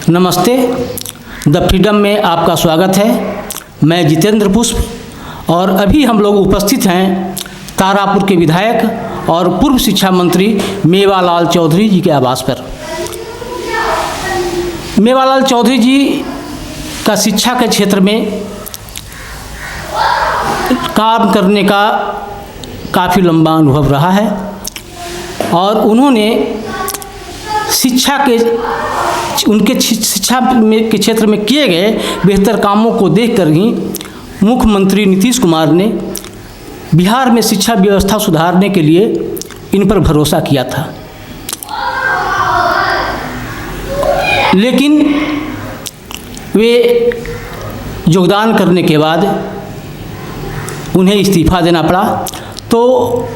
नमस्ते, the freedom में आपका स्वागत है। मैं जितेंद्र पुष्प और अभी हम लोग उपस्थित हैं तारापुर के विधायक और पूर्व शिक्षा मंत्री मेवालाल चौधरी जी के आवास पर। मेवालाल चौधरी जी का शिक्षा के क्षेत्र में काम करने का काफ़ी लंबा अनुभव रहा है और उन्होंने शिक्षा के क्षेत्र में किए गए बेहतर कामों को देखकर ही मुख्यमंत्री नीतीश कुमार ने बिहार में शिक्षा व्यवस्था सुधारने के लिए इन पर भरोसा किया था। लेकिन वे योगदान करने के बाद उन्हें इस्तीफ़ा देना पड़ा। तो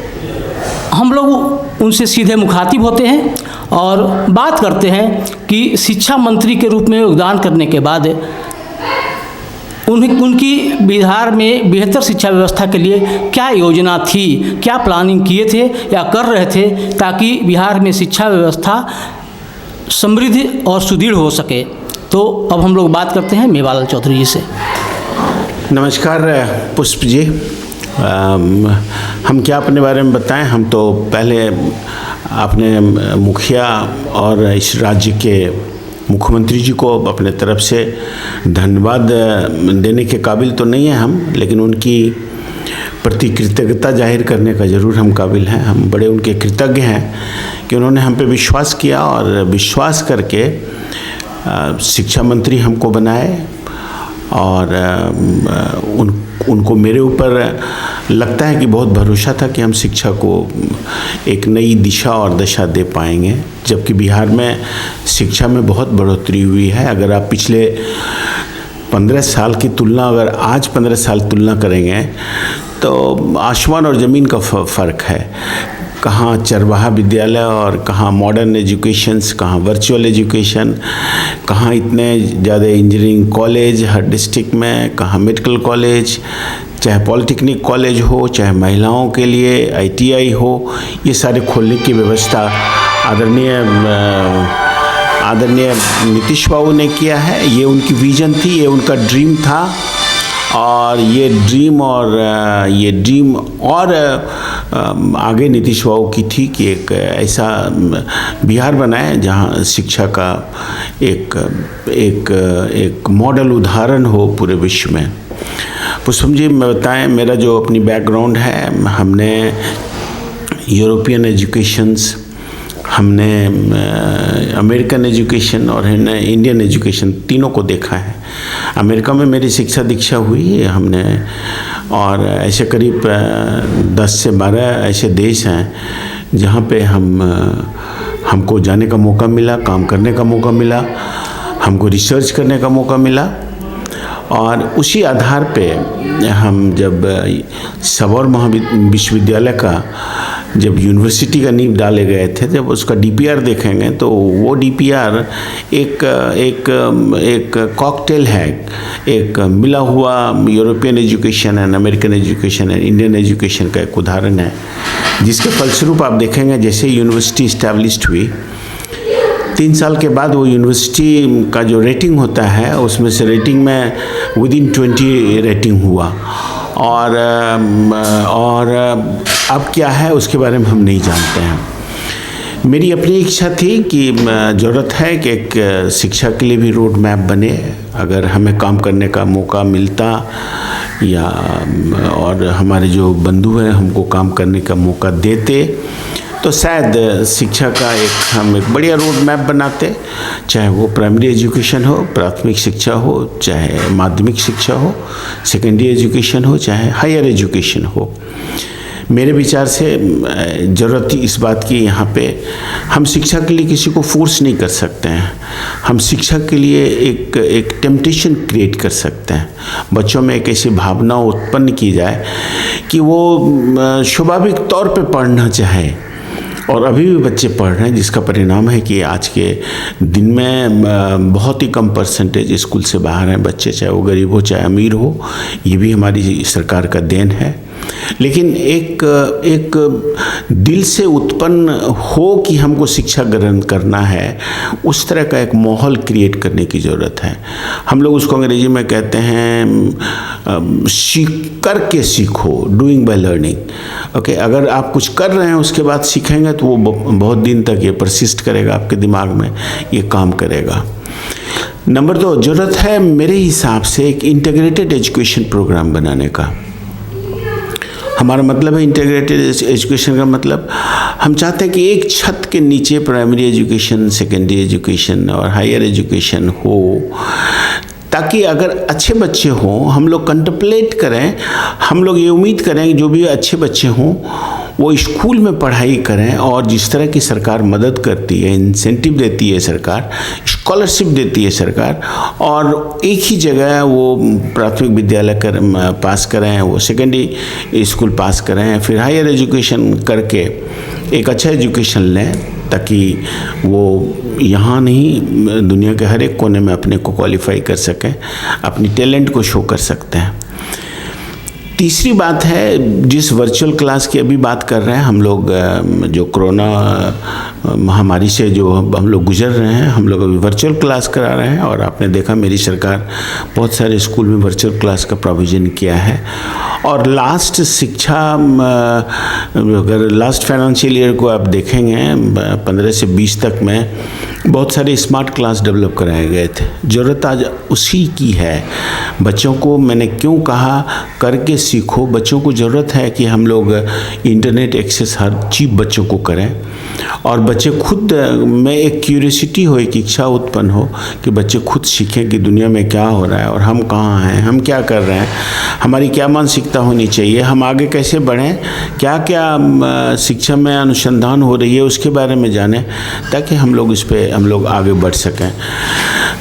हम लोग उनसे सीधे मुखातिब होते हैं और बात करते हैं कि शिक्षा मंत्री के रूप में योगदान करने के बाद उनकी बिहार में बेहतर शिक्षा व्यवस्था के लिए क्या योजना थी, क्या प्लानिंग किए थे या कर रहे थे ताकि बिहार में शिक्षा व्यवस्था समृद्ध और सुदृढ़ हो सके। तो अब हम लोग बात करते हैं मेवालाल चौधरी जी से। नमस्कार पुष्प जी, हम क्या अपने बारे में बताएं। हम तो पहले अपने मुखिया और इस राज्य के मुख्यमंत्री जी को अपने तरफ से धन्यवाद देने के काबिल तो नहीं है हम, लेकिन उनकी प्रति कृतज्ञता जाहिर करने का ज़रूर हम काबिल हैं। हम बड़े उनके कृतज्ञ हैं कि उन्होंने हम पे विश्वास किया और विश्वास करके शिक्षा मंत्री हमको बनाए और उनको मेरे ऊपर लगता है कि बहुत भरोसा था कि हम शिक्षा को एक नई दिशा और दशा दे पाएंगे, जबकि बिहार में शिक्षा में बहुत बढ़ोतरी हुई है। अगर आप पिछले 15 साल की तुलना, अगर आज 15 साल तुलना करेंगे तो आसमान और ज़मीन का फ़र्क है। कहाँ चरवाहा विद्यालय और कहाँ मॉडर्न एजुकेशंस, कहाँ वर्चुअल एजुकेशन, कहाँ इतने ज़्यादा इंजीनियरिंग कॉलेज हर डिस्ट्रिक्ट में, कहाँ मेडिकल कॉलेज, चाहे पॉलिटेक्निक कॉलेज हो, चाहे महिलाओं के लिए ITI हो, ये सारे खोलने की व्यवस्था आदरणीय नीतीश बाबू ने किया है। ये उनकी विजन थी, ये उनका ड्रीम था और ये ड्रीम और आगे नीतीश बाबू की थी कि एक ऐसा बिहार बनाए जहां शिक्षा का एक मॉडल उदाहरण हो पूरे विश्व में। पुष्पम जी बताएं, मेरा जो अपनी बैकग्राउंड है, हमने यूरोपियन एजुकेशंस, हमने अमेरिकन एजुकेशन और इंडियन एजुकेशन तीनों को देखा है। अमेरिका में मेरी शिक्षा दीक्षा हुई हमने, और ऐसे करीब 10 से 12 ऐसे देश हैं जहाँ पे हमको जाने का मौका मिला, काम करने का मौका मिला, हमको रिसर्च करने का मौका मिला। और उसी आधार पे हम जब सबौर विश्वविद्यालय का जब यूनिवर्सिटी का नींव डाले गए थे, जब उसका DPR देखेंगे तो वो DPR एक कॉकटेल है, एक मिला हुआ European education and American education and Indian education का एक उदाहरण है, जिसके फलस्वरूप आप देखेंगे जैसे यूनिवर्सिटी इस्टेब्लिश्ड हुई, 3 साल के बाद वो यूनिवर्सिटी का जो रेटिंग होता है उसमें से रेटिंग में विदिन 20 रेटिंग हुआ। और अब क्या है उसके बारे में हम नहीं जानते हैं। मेरी अपनी इच्छा थी कि ज़रूरत है कि एक शिक्षा के लिए भी रोड मैप बने। अगर हमें काम करने का मौका मिलता या और हमारे जो बंधु हैं हमको काम करने का मौका देते तो शायद शिक्षा का हम एक बढ़िया रोड मैप बनाते, चाहे वो प्राइमरी एजुकेशन हो, प्राथमिक शिक्षा हो, चाहे माध्यमिक शिक्षा हो, सेकेंडरी एजुकेशन हो, चाहे हायर एजुकेशन हो। मेरे विचार से ज़रूरत थी इस बात की, यहाँ पे हम शिक्षा के लिए किसी को फोर्स नहीं कर सकते हैं, हम शिक्षा के लिए एक टेम्पटेशन क्रिएट कर सकते हैं। बच्चों में एक ऐसी भावना उत्पन्न की जाए कि वो स्वाभाविक तौर पे पढ़ना चाहे, और अभी भी बच्चे पढ़ रहे हैं, जिसका परिणाम है कि आज के दिन में बहुत ही कम परसेंटेज स्कूल से बाहर हैं बच्चे, चाहे वो गरीब हो चाहे अमीर हो। ये भी हमारी सरकार का देन है। लेकिन एक दिल से उत्पन्न हो कि हमको शिक्षा ग्रहण करना है, उस तरह का एक माहौल क्रिएट करने की ज़रूरत है। हम लोग उसको अंग्रेजी में कहते हैं करके सीखो, डूइंग बाय लर्निंग। ओके, अगर आप कुछ कर रहे हैं उसके बाद सीखेंगे तो वो बहुत दिन तक ये परसिस्ट करेगा, आपके दिमाग में ये काम करेगा। नंबर 2, ज़रूरत है मेरे हिसाब से एक इंटीग्रेटेड एजुकेशन प्रोग्राम बनाने का। हमारा मतलब है इंटीग्रेटेड एजुकेशन का मतलब हम चाहते हैं कि एक छत के नीचे प्राइमरी एजुकेशन, सेकेंडरी एजुकेशन और हायर एजुकेशन हो, ताकि अगर अच्छे बच्चे हों, हम लोग कंटेम्पलेट करें, हम लोग ये उम्मीद करें कि जो भी अच्छे बच्चे हों वो स्कूल में पढ़ाई करें, और जिस तरह की सरकार मदद करती है, इंसेंटिव देती है सरकार, स्कॉलरशिप देती है सरकार, और एक ही जगह वो प्राथमिक विद्यालय पास करें, वो सेकेंडरी स्कूल पास करें, फिर हायर एजुकेशन करके एक अच्छा एजुकेशन लें, ताकि वो यहाँ नहीं दुनिया के हर एक कोने में अपने को क्वालिफाई कर सकें, अपनी टैलेंट को शो कर सकते हैं। तीसरी बात है, जिस वर्चुअल क्लास की अभी बात कर रहे हैं हम लोग, जो कोरोना महामारी से जो हम लोग गुजर रहे हैं, हम लोग अभी वर्चुअल क्लास करा रहे हैं, और आपने देखा मेरी सरकार बहुत सारे स्कूल में वर्चुअल क्लास का प्रोविज़न किया है। और लास्ट शिक्षा, अगर लास्ट फाइनेंशियल ईयर को आप देखेंगे 15 से 20 तक में बहुत सारे स्मार्ट क्लास डेवलप कराए गए थे। ज़रूरत आज उसी की है। बच्चों को, मैंने क्यों कहा करके सीखो, बच्चों को ज़रूरत है कि हम लोग इंटरनेट एक्सेस हर चीज़ बच्चों को करें, और बच्चे खुद में एक क्यूरियोसिटी हो, एक इच्छा उत्पन्न हो कि बच्चे खुद सीखें कि दुनिया में क्या हो रहा है और हम कहाँ हैं, हम क्या कर रहे हैं, हमारी क्या मानसिकता होनी चाहिए, हम आगे कैसे बढ़ें, क्या क्या शिक्षा में अनुसंधान हो रही है उसके बारे में जानें, ताकि हम लोग इस पर हम लोग आगे बढ़ सकें।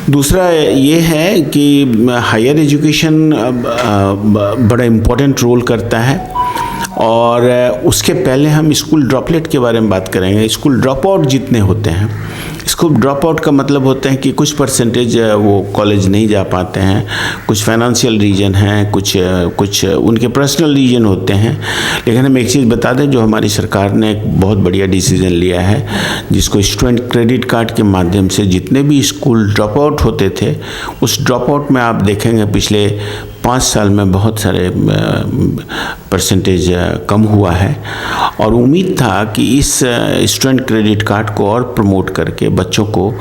दूसरा ये है कि हायर एजुकेशन बड़ा इम्पोर्टेंट रोल करता है, और उसके पहले हम स्कूल ड्रॉपलेट के बारे में बात करेंगे। स्कूल ड्रॉप आउट जितने होते हैं, स्कूल ड्रॉप आउट का मतलब होता है कि कुछ परसेंटेज वो कॉलेज नहीं जा पाते हैं, कुछ फाइनेंशियल रीजन हैं, कुछ उनके पर्सनल रीजन होते हैं। लेकिन हम एक चीज़ बता दें, जो हमारी सरकार ने एक बहुत बढ़िया डिसीजन लिया है, जिसको स्टूडेंट क्रेडिट कार्ड के माध्यम से जितने भी स्कूल ड्रॉप आउट होते थे, उस ड्रॉप आउट में आप देखेंगे पिछले 5 साल में बहुत सारे परसेंटेज कम हुआ है। और उम्मीद था कि इस स्टूडेंट क्रेडिट कार्ड को और प्रमोट करके बच्चों को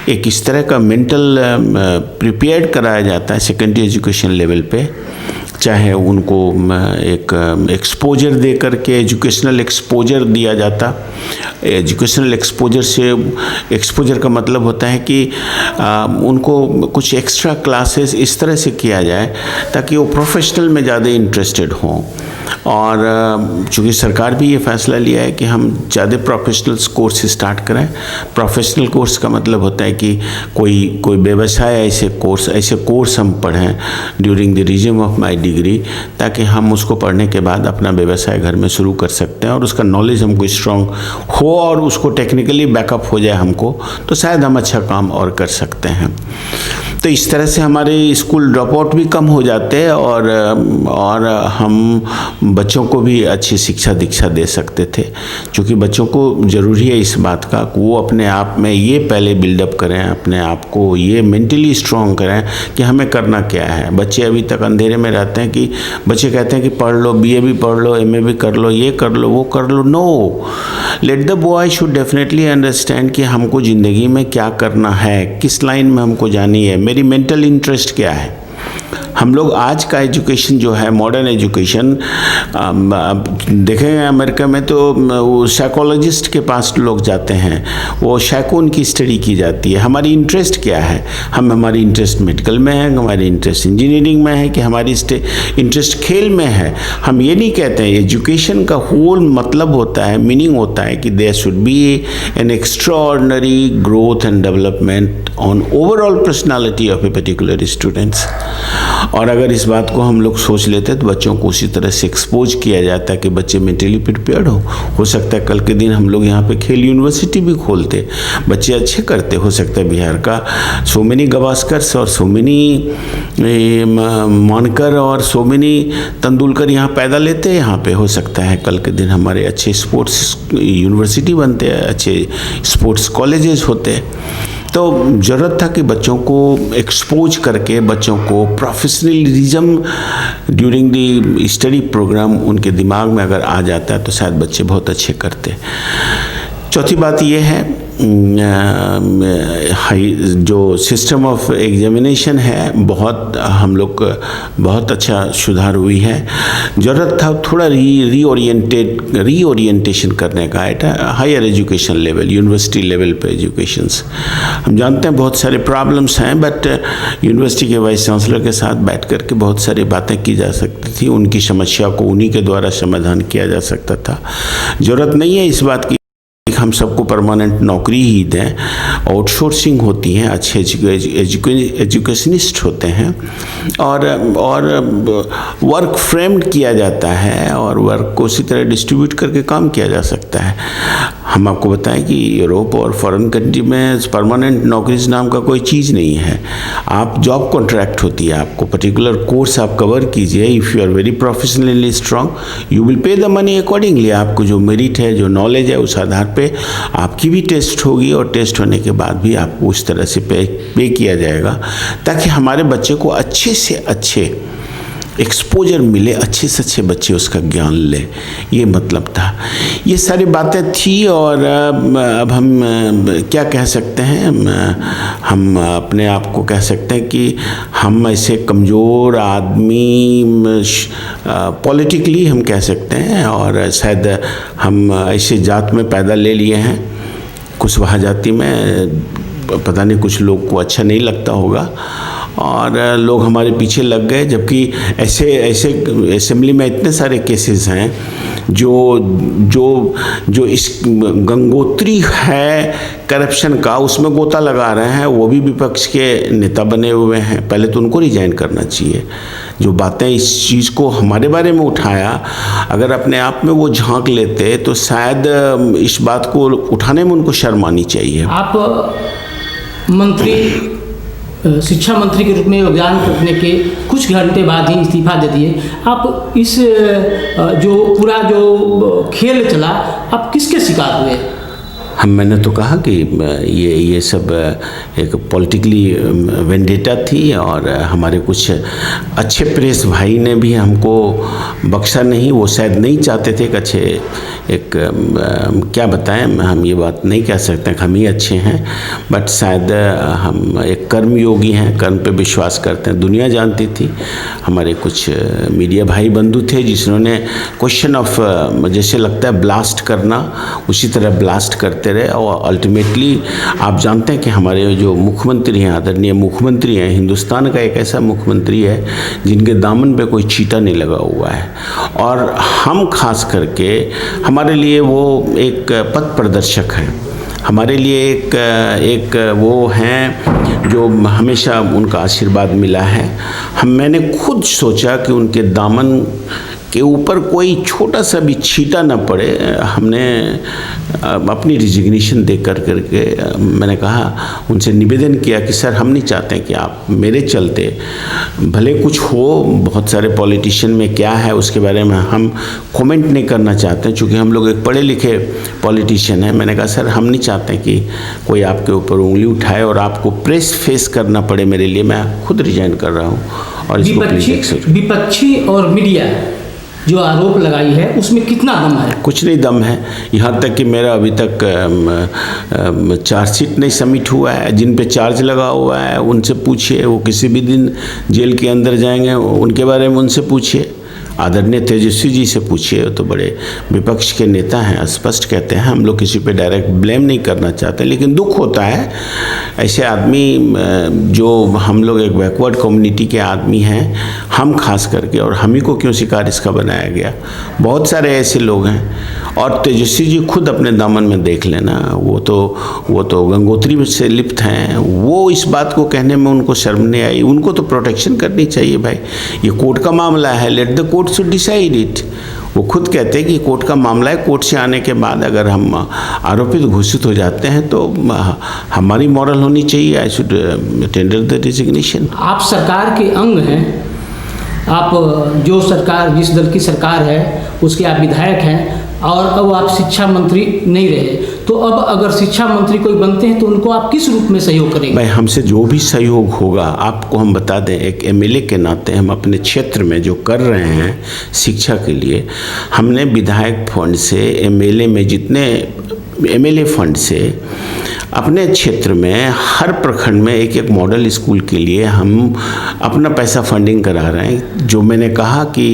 एक इस तरह का मेंटल प्रिपेयर्ड कराया जाता है सेकेंडरी एजुकेशन लेवल पे, चाहे उनको एक एक्सपोजर दे करके एजुकेशनल एक्सपोजर दिया जाता। एजुकेशनल एक्सपोजर का मतलब होता है कि उनको कुछ एक्स्ट्रा क्लासेस इस तरह से किया जाए ताकि वो प्रोफेशनल में ज़्यादा इंटरेस्टेड हों। और चूँकि सरकार भी ये फैसला लिया है कि हम ज़्यादा प्रोफेशनल कोर्स स्टार्ट करें। प्रोफेशनल कोर्स का मतलब होता है कि कोई व्यवसाय ऐसे कोर्स हम पढ़ें during the resume of my degree, ताकि हम उसको पढ़ने के बाद अपना व्यवसाय घर में शुरू कर सकते हैं और उसका नॉलेज हमको स्ट्रॉन्ग हो और उसको टेक्निकली बैकअप हो जाए हमको, तो शायद हम अच्छा काम और कर सकते हैं। तो इस तरह से हमारे स्कूल ड्रॉप आउट भी कम हो जाते हैं और हम बच्चों को भी अच्छी शिक्षा दीक्षा दे सकते थे। क्योंकि बच्चों को ज़रूरी है इस बात का कि वो अपने आप में ये पहले बिल्डअप करें, अपने आप को ये मेंटली स्ट्रॉन्ग करें कि हमें करना क्या है। बच्चे अभी तक अंधेरे में रहते हैं कि बच्चे कहते हैं कि पढ़ लो, BA भी पढ़ लो, MA भी कर लो, ये कर लो, वो कर लो। No, let the boy should definitely understand कि हमको ज़िंदगी में क्या करना है, किस लाइन में हमको जानी है, मेरी मेंटल इंटरेस्ट क्या है। हम लोग आज का एजुकेशन जो है, मॉडर्न एजुकेशन, देखेंगे अमेरिका में तो वो साइकोलॉजिस्ट के पास लोग जाते हैं, वो साइको की स्टडी की जाती है। हमारी इंटरेस्ट क्या है, हमारी इंटरेस्ट मेडिकल में है, हमारी इंटरेस्ट इंजीनियरिंग में है, कि हमारी इंटरेस्ट खेल में है। हम ये नहीं कहते हैं। एजुकेशन का होल मतलब होता है, मीनिंग होता है कि there should be an extraordinary growth and development on overall personality of a particular students. और अगर इस बात को हम लोग सोच लेते तो बच्चों को उसी तरह से एक्सपोज किया जाता है कि बच्चे मेंटली प्रिपेयर्ड हो सकता है कल के दिन हम लोग यहाँ पे खेल यूनिवर्सिटी भी खोलते, बच्चे अच्छे करते, हो सकता है बिहार का सो मेनी गवास्कर्स और सो मेनी मानकर और सो मेनी तेंदुलकर यहाँ पैदा लेते, यहाँ पे हो सकता है कल के दिन हमारे अच्छे स्पोर्ट्स यूनिवर्सिटी बनते, अच्छे स्पोर्ट्स कॉलेजेस होते। तो ज़रूरत था कि बच्चों को एक्सपोज करके बच्चों को professionalism during the study program उनके दिमाग में अगर आ जाता है तो शायद बच्चे बहुत अच्छे करते। चौथी बात ये है जो सिस्टम ऑफ एग्जामिनेशन है बहुत हम लोग बहुत अच्छा सुधार हुई है। ज़रूरत था थोड़ा रीओरिएंटेशन करने का at higher education level, university level पे एजुकेशंस। हम जानते हैं बहुत सारे प्रॉब्लम्स हैं, बट यूनिवर्सिटी के वाइस चांसलर के साथ बैठ कर के बहुत सारी बातें की जा सकती थी, उनकी समस्या को उन्हीं के द्वारा समाधान किया जा सकता था। ज़रूरत नहीं है इस बात की हम सबको परमानेंट नौकरी ही दें, आउटसोर्सिंग होती हैं, अच्छे एजुकेशनिस्ट होते हैं और वर्क फ्रेम्ड किया जाता है और वर्क को उसी तरह डिस्ट्रीब्यूट करके काम किया जा सकता है। हम आपको बताएं कि यूरोप और फॉरेन कंट्री में परमानेंट नौकरीज नाम का कोई चीज़ नहीं है। आप जॉब कॉन्ट्रैक्ट होती है, आपको पर्टिकुलर कोर्स आप कवर कीजिए, if you are very professionally strong you will pay the money accordingly. आपको जो मेरिट है, जो नॉलेज है, उस आधार पे आपकी भी टेस्ट होगी और टेस्ट होने के बाद भी आपको उस तरह से पे किया जाएगा ताकि हमारे बच्चे को अच्छे से अच्छे एक्सपोजर मिले, अच्छे से अच्छे बच्चे उसका ज्ञान ले, ये मतलब था। ये सारी बातें थी और अब हम क्या कह सकते हैं, हम अपने आप को कह सकते हैं कि हम ऐसे कमज़ोर आदमी पॉलिटिकली हम कह सकते हैं और शायद हम ऐसे जात में पैदा ले लिए हैं, कुशवाहा जाति में, पता नहीं कुछ लोग को अच्छा नहीं लगता होगा और लोग हमारे पीछे लग गए, जबकि ऐसे असेंबली में इतने सारे केसेस हैं जो इस गंगोत्री है करप्शन का, उसमें गोता लगा रहे हैं, वो भी विपक्ष के नेता बने हुए हैं। पहले तो उनको रिजाइन करना चाहिए। जो बातें इस चीज़ को हमारे बारे में उठाया, अगर अपने आप में वो झांक लेते तो शायद इस बात को उठाने में उनको शर्म आनी चाहिए। आप मंत्री, शिक्षा मंत्री के रूप में योगदान करने के कुछ घंटे बाद ही इस्तीफा दे दिए। आप इस जो पूरा जो खेल चला, आप किसके शिकार हुए? मैंने तो कहा कि ये सब एक पॉलिटिकली वेंडेटा थी और हमारे कुछ अच्छे प्रेस भाई ने भी हमको बख्शा नहीं। वो शायद नहीं चाहते थे क्या बताएं, हम ये बात नहीं कह सकते हम ही अच्छे हैं, बट शायद हम एक कर्मयोगी हैं, कर्म पे विश्वास करते हैं। दुनिया जानती थी, हमारे कुछ मीडिया भाई बंधु थे जिन्होंने क्वेश्चन ऑफ जैसे लगता है ब्लास्ट करना, उसी तरह ब्लास्ट करते रहे और अल्टीमेटली आप जानते हैं कि हमारे जो मुख्यमंत्री हैं, आदरणीय मुख्यमंत्री हैं, हिंदुस्तान का एक ऐसा मुख्यमंत्री है जिनके दामन पे कोई चीटा नहीं लगा हुआ है और हम खास करके हमारे लिए वो एक पथ प्रदर्शक हैं, हमारे लिए एक वो हैं जो हमेशा उनका आशीर्वाद मिला है। मैंने खुद सोचा कि उनके दामन के ऊपर कोई छोटा सा भी छींटा ना पड़े। हमने अपनी रिजिग्नेशन दे करके मैंने कहा, उनसे निवेदन किया कि सर हम नहीं चाहते कि आप मेरे चलते भले कुछ हो, बहुत सारे पॉलिटिशियन में क्या है उसके बारे में हम कमेंट नहीं करना चाहते चूँकि हम लोग एक पढ़े लिखे पॉलिटिशियन हैं। मैंने कहा सर हम नहीं चाहते कि कोई आपके ऊपर उंगली उठाए और आपको प्रेस फेस करना पड़े मेरे लिए, मैं खुद रिजाइन कर रहा हूँ। और इसको विपक्षी और मीडिया जो आरोप लगाई है उसमें कितना दम है? कुछ नहीं दम है। यहाँ तक कि मेरा अभी तक चार्जशीट नहीं सबमिट हुआ है। जिन पे चार्ज लगा हुआ है उनसे पूछिए, वो किसी भी दिन जेल के अंदर जाएंगे, उनके बारे में उनसे पूछिए। आदरणीय तेजस्वी जी से पूछिए, तो बड़े विपक्ष के नेता हैं, स्पष्ट कहते हैं। हम लोग किसी पे डायरेक्ट ब्लेम नहीं करना चाहते, लेकिन दुख होता है ऐसे आदमी जो हम लोग एक बैकवर्ड कम्युनिटी के आदमी हैं, हम खास करके, और हम ही को क्यों शिकार इसका बनाया गया। बहुत सारे ऐसे लोग हैं, और तेजस्वी जी खुद अपने दामन में देख लेना, वो तो गंगोत्री से लिप्त हैं। वो इस बात को कहने में उनको शर्म नहीं आई। उनको तो प्रोटेक्शन करनी चाहिए भाई, ये कोर्ट का मामला है, let the court should decide it. वो खुद कहते हैं कि कोर्ट का मामला है, कोर्ट से आने के बाद अगर हम आरोपित घोषित हो जाते हैं तो हमारी मॉरल होनी चाहिए, I should tender the resignation. आप सरकार के अंग हैं, आप जो सरकार, जिस दल की सरकार है उसके आप विधायक हैं, और अब आप शिक्षा मंत्री नहीं रहे, तो अब अगर शिक्षा मंत्री कोई बनते हैं तो उनको आप किस रूप में सहयोग करेंगे? भाई हमसे जो भी सहयोग होगा आपको हम बता दें, एक एमएलए के नाते हम अपने क्षेत्र में जो कर रहे हैं शिक्षा के लिए, हमने विधायक फंड से, एमएलए में जितने एमएलए फंड से अपने क्षेत्र में हर प्रखंड में एक एक मॉडल स्कूल के लिए हम अपना पैसा फंडिंग करा रहे हैं। जो मैंने कहा कि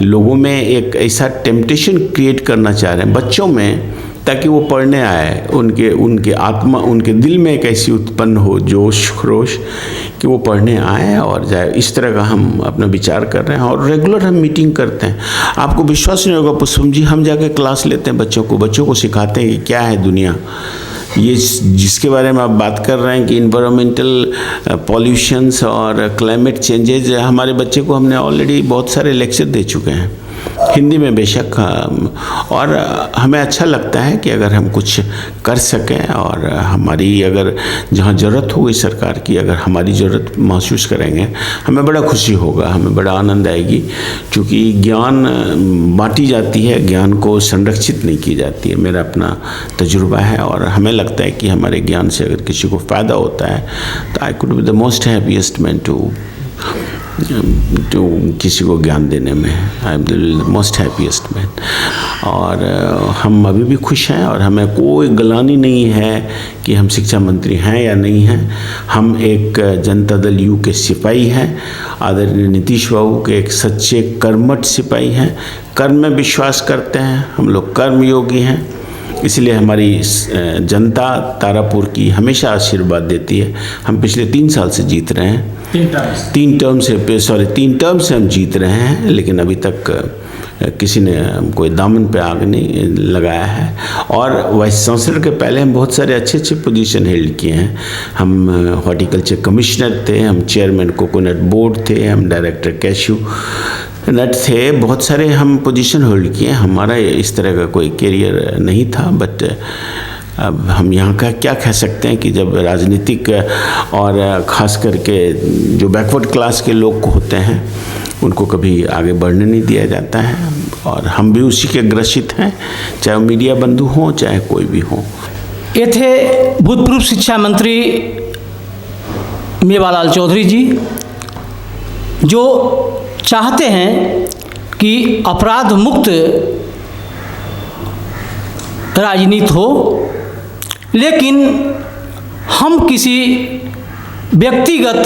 लोगों में एक ऐसा टेम्पटेशन क्रिएट करना चाह रहे हैं बच्चों में, ताकि वो पढ़ने आए, उनके आत्मा, उनके दिल में एक ऐसी उत्पन्न हो जोश खरोश कि वो पढ़ने आए और जाए। इस तरह का हम अपना विचार कर रहे हैं, और रेगुलर हम मीटिंग करते हैं। आपको विश्वास नहीं होगा पुष्पम जी, हम जाके क्लास लेते हैं बच्चों को सिखाते हैं कि क्या है दुनिया। ये जिसके बारे में आप बात कर रहे हैं कि इन्वायरमेंटल पॉल्यूशंस और क्लाइमेट चेंजेज, हमारे बच्चे को हमने ऑलरेडी बहुत सारे लेक्चर दे चुके हैं हिंदी में बेशक, और हमें अच्छा लगता है कि अगर हम कुछ कर सकें, और हमारी अगर जहाँ ज़रूरत होगी सरकार की, अगर हमारी ज़रूरत महसूस करेंगे, हमें बड़ा खुशी होगा, हमें बड़ा आनंद आएगी। क्योंकि ज्ञान बांटी जाती है, ज्ञान को संरक्षित नहीं की जाती है, मेरा अपना तजुर्बा है। और हमें लगता है कि हमारे ज्ञान से अगर किसी को फ़ायदा होता है तो I could be the most happiest man to किसी को ज्ञान देने में। I am the most happiest man. और हम अभी भी खुश हैं, और हमें कोई ग्लानि नहीं है कि हम शिक्षा मंत्री हैं या नहीं हैं। हम एक जनता दल यू के सिपाही हैं, आदरणीय नीतीश बाबू के एक सच्चे कर्मठ सिपाही हैं, कर्म में विश्वास करते हैं, हम लोग कर्मयोगी हैं। इसलिए हमारी जनता तारापुर की हमेशा आशीर्वाद देती है। हम पिछले 3 साल से जीत रहे हैं, 3 टर्म से हम जीत रहे हैं, लेकिन अभी तक किसी ने कोई दामन पे आग नहीं लगाया है। और वाइस चांसलर के पहले हम बहुत सारे अच्छे पोजीशन हेल्ड किए हैं। हम हॉर्टिकल्चर कमिश्नर थे, हम चेयरमैन कोकोनट बोर्ड थे, हम डायरेक्टर कैश्यू नट थे, बहुत सारे हम पोजीशन होल्ड किए। हमारा इस तरह का कोई करियर नहीं था, बट अब हम यहाँ का क्या कह सकते हैं कि जब राजनीतिक और ख़ास करके जो बैकवर्ड क्लास के लोग को होते हैं उनको कभी आगे बढ़ने नहीं दिया जाता है, और हम भी उसी के ग्रसित हैं, चाहे मीडिया बंधु हों चाहे कोई भी हो। ये थे भूतपूर्व शिक्षा मंत्री मेवालाल चौधरी जी, जो चाहते हैं कि अपराध मुक्त राजनीति हो, लेकिन हम किसी व्यक्तिगत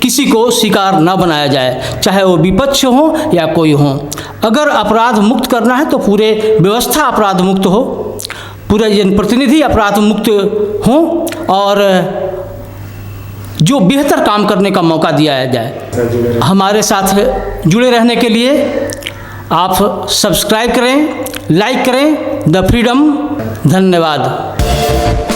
किसी को शिकार न बनाया जाए, चाहे वो विपक्ष हो या कोई हो। अगर अपराध मुक्त करना है तो पूरे व्यवस्था अपराध मुक्त हो, पूरे जनप्रतिनिधि अपराध मुक्त हों, और जो बेहतर काम करने का मौका दिया जाए। हमारे साथ जुड़े रहने के लिए आप सब्सक्राइब करें, लाइक करें द फ्रीडम। धन्यवाद।